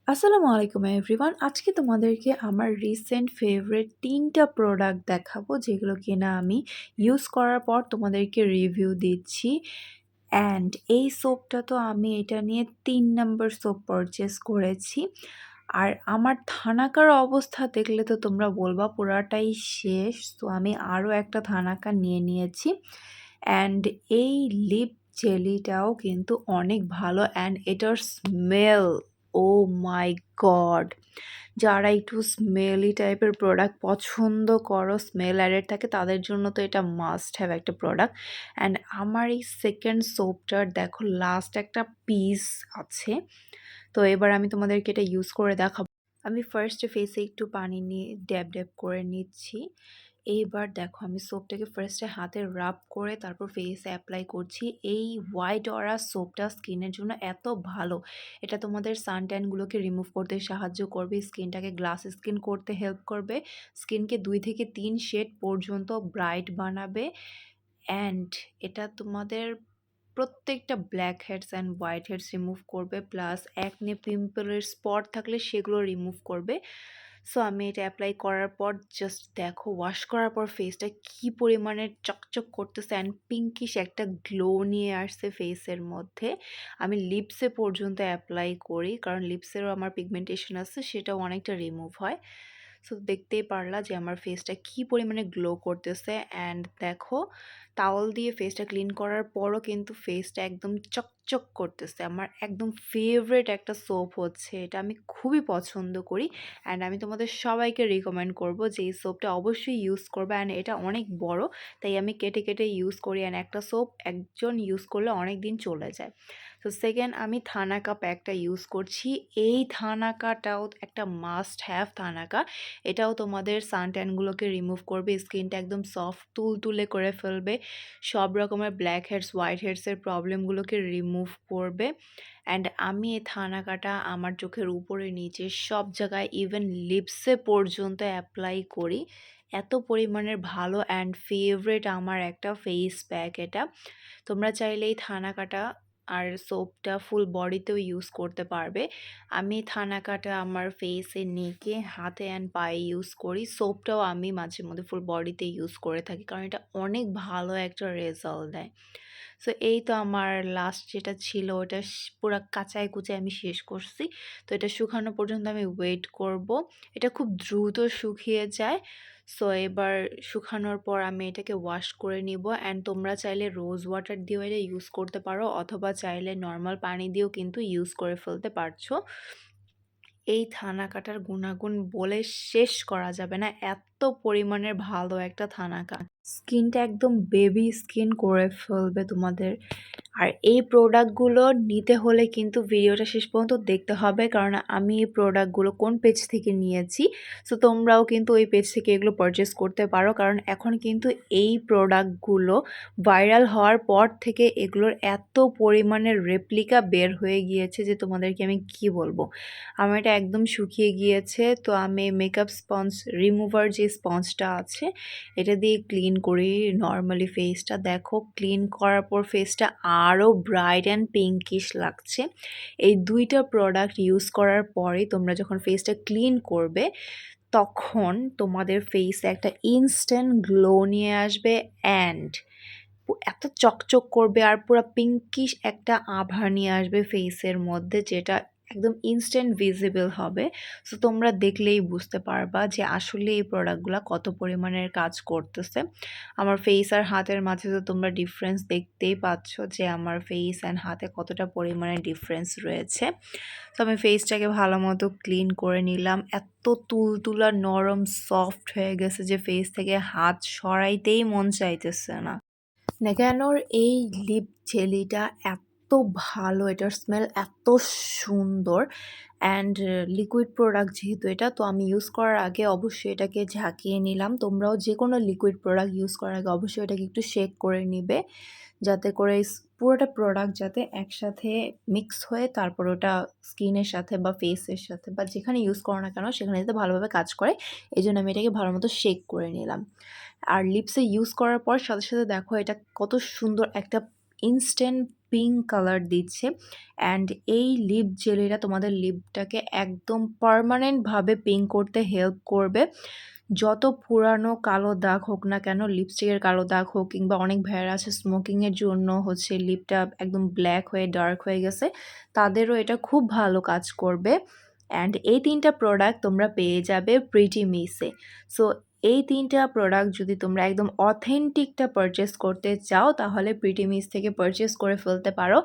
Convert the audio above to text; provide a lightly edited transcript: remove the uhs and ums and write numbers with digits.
আসসালামু আলাইকুম এভরিওয়ান। আজকে তোমাদেরকে আমার রিসেন্ট ফেভারিট ৩ টা প্রোডাক্ট দেখাবো, যেগুলো কিনা আমি ইউজ করার পর তোমাদেরকে রিভিউ দিচ্ছি। অ্যান্ড এই সোপটা তো আমি এটা নিয়ে ৩ নাম্বার সোপ পারচেজ করেছি। আর আমার থানাকার অবস্থা দেখলে তো তোমরা বলবা পুরাটাই শেষ। তো আমি আরও একটা থানাকা নিয়ে নিয়েছি। অ্যান্ড এই লিপ জেলিটাও কিন্তু অনেক ভালো, অ্যান্ড এটার স্মেল, ও মাই গড! যারা একটু স্মেলি টাইপের প্রোডাক্ট পছন্দ করো, স্মেল অ্যাডেড থাকে, তাদের জন্য তো এটা মাস্ট হ্যাভ একটা প্রোডাক্ট। অ্যান্ড আমার এই সেকেন্ড সোপটার দেখো লাস্ট একটা পিস আছে। তো এবার আমি তোমাদেরকে এটা ইউজ করে দেখাবো। আমি ফার্স্টে ফেসে একটু পানি নিয়ে ড্যাব ড্যাব করে নিচ্ছি। এইবার দেখো আমি সোপটাকে ফার্স্টে হাতে রাব করে তারপর ফেসে অ্যাপ্লাই করছি। এই হোয়াইট অরা সোপটা স্কিনের জন্য এত ভালো। এটা তোমাদের সানট্যানগুলোকে রিমুভ করতে সাহায্য করবে, স্কিনটাকে গ্লাস স্কিন করতে হেল্প করবে, স্কিনকে 2 থেকে 3 শেড পর্যন্ত ব্রাইট বানাবে। অ্যান্ড এটা তোমাদের প্রত্যেকটা black heads and white heads remove করবে, প্লাস একনে পিম্পলের স্পট থাকলে সেগুলো রিমুভ করবে। সো আমি এটা অ্যাপ্লাই করার পর জাস্ট দেখো ওয়াশ করার পর ফেসটা কী পরিমাণে চকচক করতেছে অ্যান্ড পিঙ্কিশ একটা গ্লো নিয়ে আসছে ফেসের মধ্যে। আমি লিপসে পর্যন্ত অ্যাপ্লাই করি, কারণ লিপসেরও আমার পিগমেন্টেশন আছে, সেটাও অনেকটা রিমুভ হয়। সো দেখতেই পারলা যে আমার ফেসটা কী পরিমাণে গ্লো করতেছে। অ্যান্ড দেখো টাওয়াল দিয়ে ফেসটা ক্লিন করার পরও কিন্তু ফেসটা একদম চকচক করতেছে। আমার একদম ফেভারিট একটা সোপ হচ্ছে এটা, আমি খুবই পছন্দ করি। অ্যান্ড আমি তোমাদের সবাইকে রিকমেন্ড করব যে এই সোপটা অবশ্যই ইউজ করবে। অ্যান্ড এটা অনেক বড়, তাই আমি কেটে কেটে ইউজ করি। অ্যান্ড একটা সোপ একজন ইউজ করলে অনেক দিন চলে যায়। তো সেকেন্ড আমি থানাকা প্যাকটা ইউজ করছি। এই থানাকাটাও একটা মাস্ট হ্যাভ থানাকা। এটাও তোমাদের সানট্যানগুলোকে রিমুভ করবে, স্কিনটা একদম সফট তুলতুলে করে ফেলবে, সব রকমের ব্ল্যাক হেডস হোয়াইট হেডসের প্রবলেমগুলোকে রিমুভ করবে। অ্যান্ড আমি এই থানাকাটা আমার চোখের উপরে নিচে সব জায়গায় ইভেন লিপসে পর্যন্ত অ্যাপ্লাই করি। এত পরিমাণের ভালো অ্যান্ড ফেভারেট আমার একটা ফেস প্যাক এটা। তোমরা চাইলে এই থানাকাটা আর সোপটা ফুল বডিতেও ইউজ করতে পারবে। আমি থানাকাটা আমার ফেসে, নেকে, হাতে অ্যান্ড পায়ে ইউজ করি। সোপটাও আমি মাঝে মধ্যে ফুল বডিতে ইউজ করে থাকি, কারণ এটা অনেক ভালো একটা রেজাল্ট দেয়। সো এই তো আমার লাস্ট যেটা ছিল ওটা পুরা কাঁচায় কুচায় আমি শেষ করছি। তো এটা শুকানো পর্যন্ত আমি ওয়েট করব। এটা খুব দ্রুত শুকিয়ে যায়। সো এবার শুকানোর পর আমি এটাকে ওয়াশ করে নিব। অ্যান্ড তোমরা চাইলে রোজ ওয়াটার দিয়েও এটা ইউজ করতে পারো, অথবা চাইলে নর্মাল পানি দিয়েও কিন্তু ইউজ করে ফেলতে পারছো। এই থানাকাটার গুণাগুণ বলে শেষ করা যাবে না, এত পরিমাণের ভালো একটা থানাকা। স্কিনটা একদম বেবি স্কিন করে ফেলবে তোমাদের। আর এই প্রোডাক্টগুলো নিতে হলে কিন্তু ভিডিওটা শেষ পর্যন্ত দেখতে হবে, কারণ আমি এই প্রোডাক্টগুলো কোন পেজ থেকে নিয়েছি। সো তোমরাও কিন্তু ওই পেজ থেকে এগুলো পারচেস করতে পারো, কারণ এখন কিন্তু এই প্রোডাক্টগুলো ভাইরাল হওয়ার পর থেকে এগুলোর এত পরিমাণের রেপ্লিকা বের হয়ে গিয়েছে যে তোমাদেরকে আমি কি বলবো। আমার এটা একদম শুকিয়ে গিয়েছে, তো আমি মেকআপ স্পঞ্জ রিমুভার যে স্পঞ্জটা আছে এটা দিয়ে ক্লিন করি নর্মালি ফেসটা। দেখো ক্লিন করার পর ফেসটা আরও ব্রাইট অ্যান্ড পিঙ্কিশ লাগছে। এই দুইটা প্রোডাক্ট ইউজ করার পরে তোমরা যখন ফেসটা ক্লিন করবে, তখন তোমাদের ফেসে একটা ইনস্ট্যান্ট গ্লো নিয়ে আসবে। অ্যান্ড এত চকচক করবে আর পুরো পিঙ্কিশ একটা আভা নিয়ে আসবে ফেসের মধ্যে, যেটা একদম ইনস্ট্যান্ট ভিজিবল হবে। সো তোমরা দেখলেই বুঝতে পারবা যে আসলে এই প্রোডাক্টগুলো কত পরিমাণের কাজ করতেছে। আমার ফেস আর হাতের মাঝে তো তোমরা ডিফারেন্স দেখতেই পাচ্ছ যে আমার ফেস অ্যান্ড হাতে কতটা পরিমাণে ডিফারেন্স রয়েছে। তো আমি ফেসটাকে ভালো মতো ক্লিন করে নিলাম। এত তুলতুলা নরম সফট হয়ে গেছে যে ফেস থেকে হাত সরাইতেই মন চাইতেছে না। নেগানোর এই লিপ জেলিটা এত ভালো, এটার স্মেল এত সুন্দর। অ্যান্ড লিকুইড প্রোডাক্ট যেহেতু এটা, তো আমি ইউজ করার আগে অবশ্যই এটাকে ঝাঁকিয়ে নিলাম। তোমরাও যে কোনো লিকুইড প্রোডাক্ট ইউজ করার আগে অবশ্যই এটাকে একটু শেক করে নিবে, যাতে করে পুরোটা প্রোডাক্ট যাতে একসাথে মিক্স হয়ে তারপর ওটা স্কিনের সাথে বা ফেসের সাথে বা যেখানে ইউজ করো না কেন সেখানে যাতে ভালোভাবে কাজ করে, এই জন্য আমি এটাকে ভালো মতো শেক করে নিলাম। আর লিপসে ইউজ করার পর সাথে সাথে দেখো এটা কত সুন্দর একটা ইনস্ট্যান্ট পিঙ্ক কালার দিচ্ছে। অ্যান্ড এই লিপ জেলিটা তোমাদের লিপটাকে একদম পার্মানেন্টভাবে পিঙ্ক করতে হেল্প করবে। যত পুরানো কালো দাগ হোক না কেন, লিপস্টিকের কালো দাগ হোক, কিংবা অনেক ভাইয়ারা আছে স্মোকিংয়ের জন্য হচ্ছে লিপটা একদম ব্ল্যাক হয়ে ডার্ক হয়ে গেছে, তাদেরও এটা খুব ভালো কাজ করবে। অ্যান্ড এই ৩টা প্রোডাক্ট তোমরা পেয়ে যাবে প্রিটি মিসে। সো এই ৩টা প্রোডাক্ট যদি তোমরা একদম অথেন্টিকটা পারচেস করতে চাও, তাহলে প্রিটি মিস থেকে পারচেস করে ফেলতে পারো।